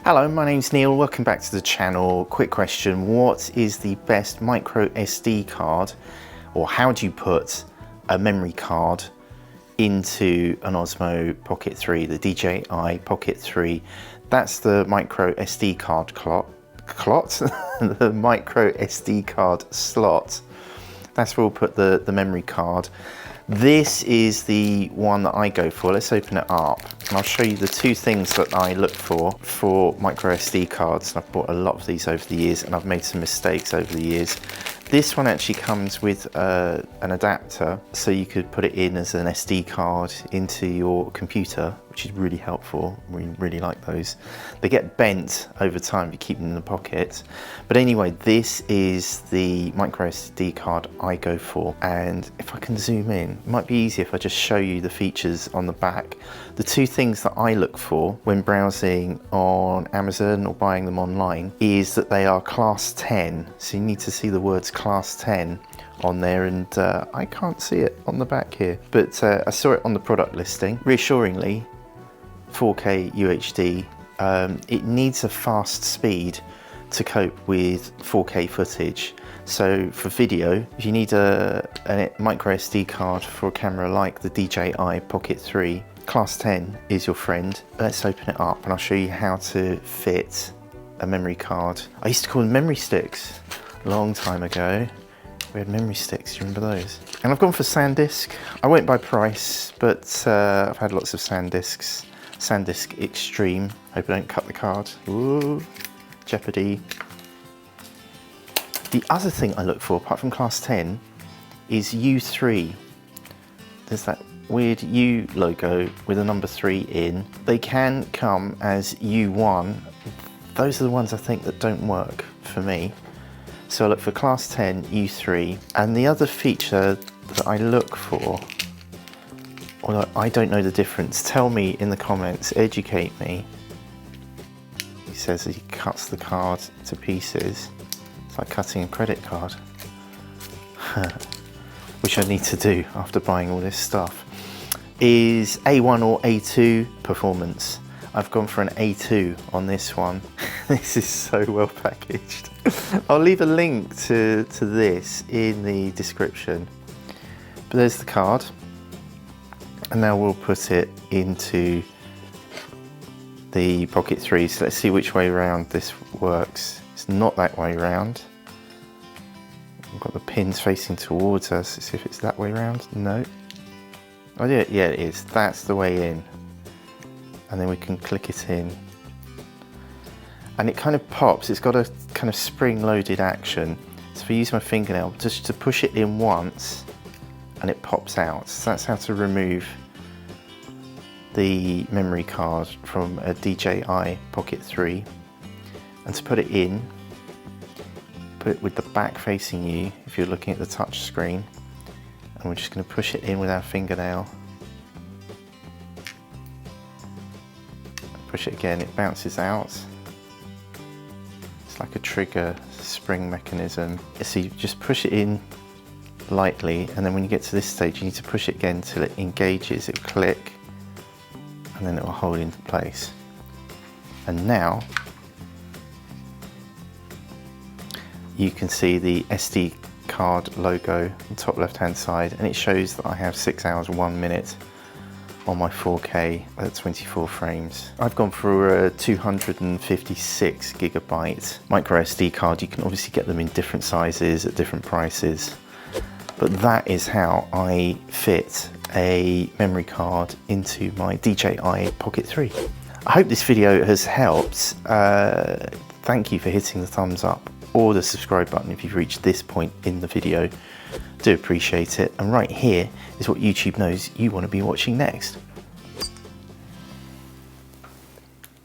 Hello, my name's Neil, welcome back to the channel. Quick question, what is the best micro SD card, or how do you put a memory card into an Osmo Pocket 3, the DJI Pocket 3? That's the micro SD card the micro SD card slot. That's where we'll put the memory card. This is the one that I go for. Let's open it up and I'll show you the two things that I look for micro SD cards. I've bought a lot of these over the years and I've made some mistakes over the years. This one actually comes with an adapter, so you could put it in as an SD card into your computer, which is really helpful. We really like those. They get bent over time if you keep them in the pocket. But anyway, this is the micro SD card I go for. And if I can zoom in, it might be easier if I just show you the features on the back. The two things that I look for when browsing on Amazon or buying them online is that they are class 10. So you need to see the words class 10 on there, and I can't see it on the back here, but I saw it on the product listing. Reassuringly, 4K UHD. It needs a fast speed to cope with 4K footage. So for video, if you need a micro SD card for a camera like the DJI Pocket 3, class 10 is your friend. Let's open it up and I'll show you how to fit a memory card. I used to call them memory sticks a long time ago. We had memory sticks, do you remember those? And I've gone for SanDisk. I won't buy price, but I've had lots of SanDisks. SanDisk Extreme. Hope I don't cut the card. Ooh, Jeopardy. The other thing I look for, apart from class 10, is U3. There's that weird U logo with a number 3 in. They can come as U1. Those are the ones I think that don't work for me. So I look for class 10, U3. And the other feature that I look for, although I don't know the difference, tell me in the comments, educate me. He says he cuts the card to pieces. It's like cutting a credit card. Which I need to do after buying all this stuff. Is A1 or A2 performance. I've gone for an A2 on this one. This is so well packaged. I'll leave a link to this in the description. But there's the card. And now we'll put it into the Pocket 3. So let's see which way around this works. It's not that way around. We've got the pins facing towards us. Let's see if it's that way around. No. Oh yeah, it is. That's the way in. And then we can click it in. And it kind of pops. It's got a kind of spring-loaded action. So if I use my fingernail just to push it in once, and it pops out. So that's how to remove the memory card from a DJI Pocket 3. And to put it in, put it with the back facing you if you're looking at the touch screen. And we're just going to push it in with our fingernail. Push it again, it bounces out. It's like a trigger spring mechanism. So you just push it in lightly, and then when you get to this stage you need to push it again till it engages, it'll click, and then it will hold into place. And now you can see the SD card logo on the top left hand side, and it shows that I have 6 hours 1 minute on my 4K at 24 frames. I've gone for a 256 gigabyte micro SD card. You can obviously get them in different sizes at different prices, but that is how I fit a memory card into my DJI Pocket 3. I hope this video has helped. Thank you for hitting the thumbs up or the subscribe button if you've reached this point in the video. Do appreciate it. And right here is what YouTube knows you want to be watching next.